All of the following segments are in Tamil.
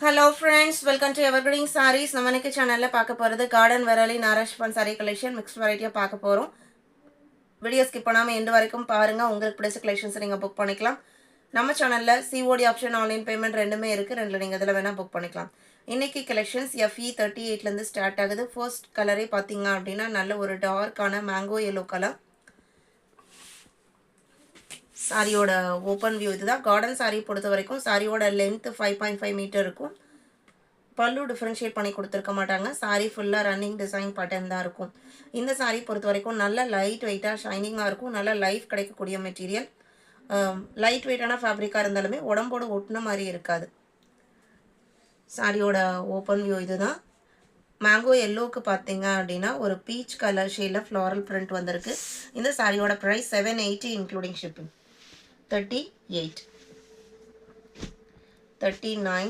Hello friends, welcome to Evergreen Sarees. நம்ம இன்னைக்கு சேனல்ல பார்க்க போறது கார்டன் வெராலி நாராஷ்பன் saree collection மிக்ஸ்ட் வெரைட்டியா பார்க்க போறோம். வீடியோ ஸ்கிப் பண்ணாம எண்ட் வரைக்கும் பாருங்க. உங்களுக்கு பிடிச்ச கலெக்ஷன்ஸ் நீங்க புக் பண்ணிக்கலாம். நம்ம சேனல்ல COD ஆப்ஷன் ஆன்லைன் பேமெண்ட் ரெண்டுமே இருக்கு. ரெண்டுல நீங்க எதுல வேணா புக் பண்ணிக்கலாம். இன்னைக்கு கலெக்ஷன்ஸ் FE38 ல இருந்து ஸ்டார்ட் ஆகுது. ஃபர்ஸ்ட் கலரே பாத்தீங்க அப்படினா நல்ல ஒரு டார்க்கான மேங்கோ yellow கலர். சாரியோட ஓப்பன் வியூ இதுதான். கார்டன் சாரி பொறுத்த வரைக்கும் சாரியோட லென்த் 5.5 மீட்டர் இருக்கும். பல்லு டிஃபரன்ஷியேட் பண்ணி கொடுத்துருக்க மாட்டாங்க. சாரி ஃபுல்லாக ரன்னிங் டிசைன் பேட்டர்ன் தான் இருக்கும். இந்த சாரி பொறுத்த வரைக்கும் நல்ல லைட் வெயிட்டாக ஷைனிங்காக இருக்கும். நல்ல லைஃப் கிடைக்கக்கூடிய மெட்டீரியல். லைட் வெயிட்டான ஃபேப்ரிக்காக இருந்தாலுமே உடம்போட ஒட்டின மாதிரி இருக்காது. சாரியோட ஓப்பன் வியூ இதுதான். மேங்கோ எல்லோவுக்கு பார்த்தீங்க அப்படின்னா ஒரு பீச் கலர் ஷேடில் ஃப்ளாரல் பிரிண்ட் வந்திருக்கு. இந்த சாரியோட ப்ரைஸ் 780 இன்க்ளூடிங் ஷிப்பிங். 38, 39.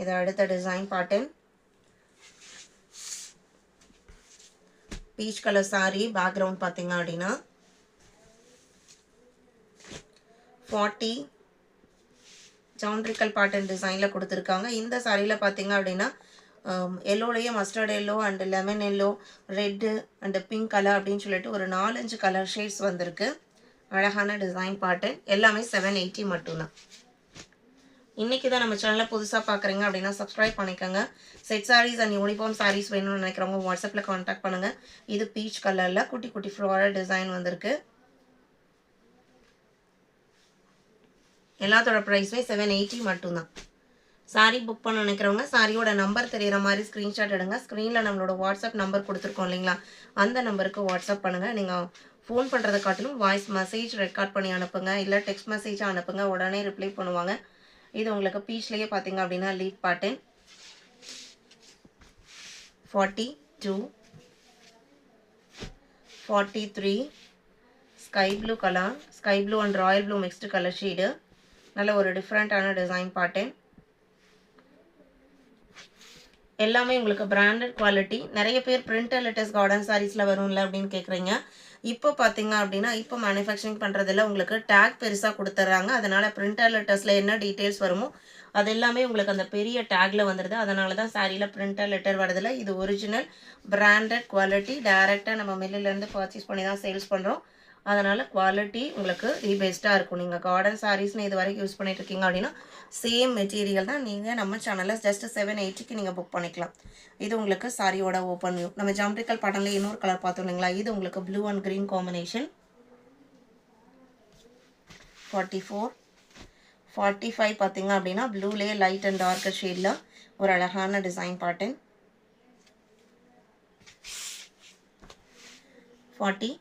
இது அடுத்த design pattern. Peach colour sorry background பார்த்தீங்க அப்படின்னா 40 ஜாமெட்ரிக்கல் பேட்டர்ன் டிசைனில் கொடுத்துருக்காங்க. இந்த சாரியில் பார்த்தீங்க அப்படின்னா எல்லோலேயே mustard yellow and lemon yellow, red and pink colour அப்படின்னு சொல்லிட்டு ஒரு 4-5 கலர் ஷேட்ஸ் வந்திருக்கு. அழகான டிசைன் பேட்டர்ன். எல்லாமே 780 மட்டும்தான். இன்றைக்கி தான் நம்ம சேனலில் புதுசாக பார்க்குறீங்க அப்படின்னா சப்ஸ்கிரைப் பண்ணிக்கோங்க. Set saris and uniform saris வேணும்னு நினைக்கிறவங்க வாட்ஸ்அப்பில் கான்டாக்ட் பண்ணுங்கள். இது பீச் கலரில் குட்டி குட்டி ஃப்ளோரல் டிசைன் வந்திருக்கு. எல்லாத்தோட ப்ரைஸுமே 780 மட்டும்தான். சாரீ புக் பண்ண நினைக்கிறவங்க சாரியோட நம்பர் தெரிகிற மாதிரி ஸ்க்ரீன்ஷாட் எடுங்க. ஸ்க்ரீனில் நம்மளோட வாட்ஸ்அப் நம்பர் கொடுத்துருக்கோம் இல்லைங்களா, அந்த நம்பருக்கு வாட்ஸ்அப் பண்ணுங்கள். நீங்கள் ஃபோன் பண்ணுறதை காட்டிலும் வாய்ஸ் மெசேஜ் ரெக்கார்ட் பண்ணி அனுப்புங்க, இல்லை டெக்ஸ்ட் மெசேஜாக அனுப்புங்க, உடனே ரிப்ளை பண்ணுவாங்க. இது உங்களுக்கு பீச்லேயே பார்த்தீங்க அப்படின்னா leaf pattern. 42, 43 sky blue colour, sky blue and Royal blue mixed colour shade. நல்ல ஒரு டிஃப்ரெண்ட்டான டிசைன் பேட்டர்ன். எல்லாமே உங்களுக்கு பிராண்டட் குவாலிட்டி. நிறைய பேர் பிரிண்டட் லேட்டஸ்ட் கார்டன் சாரீஸில் வரும்ல அப்படின்னு கேட்குறீங்க. இப்போ பார்த்தீங்க அப்படின்னா இப்போ மேனுஃபேக்சரிங் பண்ணுறதில் உங்களுக்கு டேக் பெருசாக கொடுத்துட்றாங்க. அதனால் பிரிண்டட் லெட்டர்ஸில் என்ன டீட்டெயில்ஸ் வருமோ அது எல்லாமே உங்களுக்கு அந்த பெரிய டேக்கில் வந்துடுது. அதனால தான் சாரியில் பிரிண்டட் லெட்டர் வரதில்லை. இது ஒரிஜினல் பிராண்டட் குவாலிட்டி. டைரெக்டாக நம்ம மில்லிலேருந்து பர்ச்சேஸ் பண்ணி தான் சேல்ஸ் பண்ணுறோம். அதனால் குவாலிட்டி உங்களுக்கு பெஸ்ட்டாக இருக்கும். நீங்கள் கார்டன் சாரீஸ்னு இது வரைக்கும் யூஸ் பண்ணிட்டு இருக்கீங்க அப்படின்னா சேம் மெட்டீரியல் தான் நீங்கள் நம்ம சேனலில் ஜஸ்ட் 780க்கு நீங்கள் புக் பண்ணிக்கலாம். இது உங்களுக்கு சாரியோட ஓப்பன் வியூ. நம்ம ஜாமெட்ரிக்கல் பேட்டர்னில் இன்னொரு கலர் பார்த்தோம் இல்லைங்களா, இது உங்களுக்கு ப்ளூ அண்ட் க்ரீன் காம்பினேஷன். 44, 45 பார்த்தீங்க அப்படின்னா ப்ளூலேயே லைட் அண்ட் டார்க்கர் ஷேடில் ஒரு அழகான டிசைன் பேட்டர்ன். 45,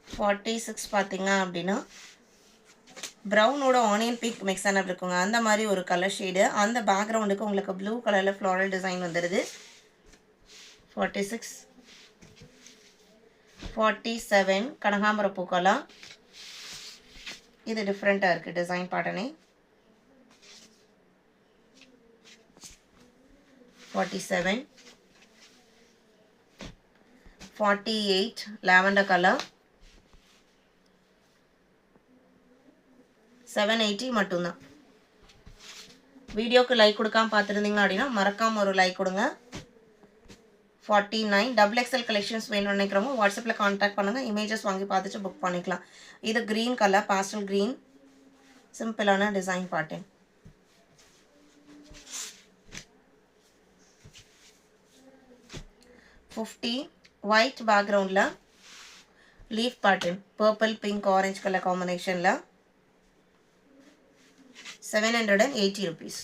46 பார்த்தீங்க அப்படின்னா ப்ரௌனோட ஆனியன் பிங்க் மிக்ஸ் ஆன இருக்குங்க, அந்த மாதிரி ஒரு கலர் ஷேடு. அந்த பேக்ரவுண்டுக்கு உங்களுக்கு ப்ளூ கலரில் ஃப்ளாரல் டிசைன் வந்துடுது. 46, 47 கனகாம்பர பூக்கலா. இது டிஃப்ரெண்ட்டாக இருக்குது டிசைன் பேட்டர்னே. 47, 48 lavender colour. 780 மட்டும்தான். வீடியோக்கு லைக் கொடுக்காம பார்த்துருந்தீங்க அப்படின்னா மறக்காமல் ஒரு லைக் கொடுங்க. 49 XXL கலெக்ஷன்ஸ் வேணும்னு நினைக்கிறவங்க வாட்ஸ்அப்பில் கான்டாக்ட் பண்ணுங்கள். இமேஜஸ் வாங்கி பார்த்துட்டு புக் பண்ணிக்கலாம். இது க்ரீன் கலர், பாஸ்டல் க்ரீன், சிம்பிளான டிசைன் பேட்டர்ன். 50 ஒயிட் பேக்ரவுண்டில் leaf pattern, purple pink orange colour காம்பினேஷனில் 780 rupees.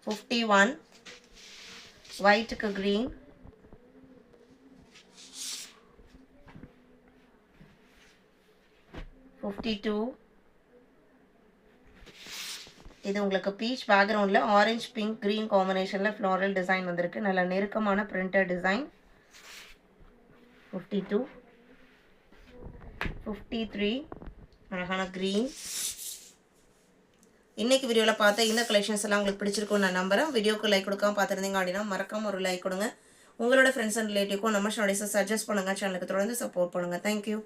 51 ஒயிட்டுக்கு க்ரீன். 52 இது உங்களுக்கு பீச் பேக்ரவுண்டில் ஆரஞ்சு பிங்க் க்ரீன் காம்பினேஷனில் ஃப்ளாரல் டிசைன் வந்திருக்கு. நல்ல நெருக்கமான பிரிண்டட் டிசைன். 52, 53 அழகான க்ரீன். இன்றைக்கி வீடியோவில் பார்த்த இந்த கலெக்ஷன்ஸ் எல்லாம் உங்களுக்கு பிடிச்சிருக்கும்னு நான் நம்புகிறேன். வீடியோக்கு லைக் கொடுக்காம பார்த்துருந்தீங்க அப்படின்னா மறக்காமல் ஒரு லைக் கொடுங்க. உங்களோட ஃப்ரெண்ட்ஸ் அண்ட் ரிலேட்டிவ்க்கும் நம்ம ஷார்ட்ஸை சஜஸ்ட் பண்ணுங்கள். சேனலுக்கு தொடர்ந்து சப்போர்ட் பண்ணுங்கள். தேங்க்யூ.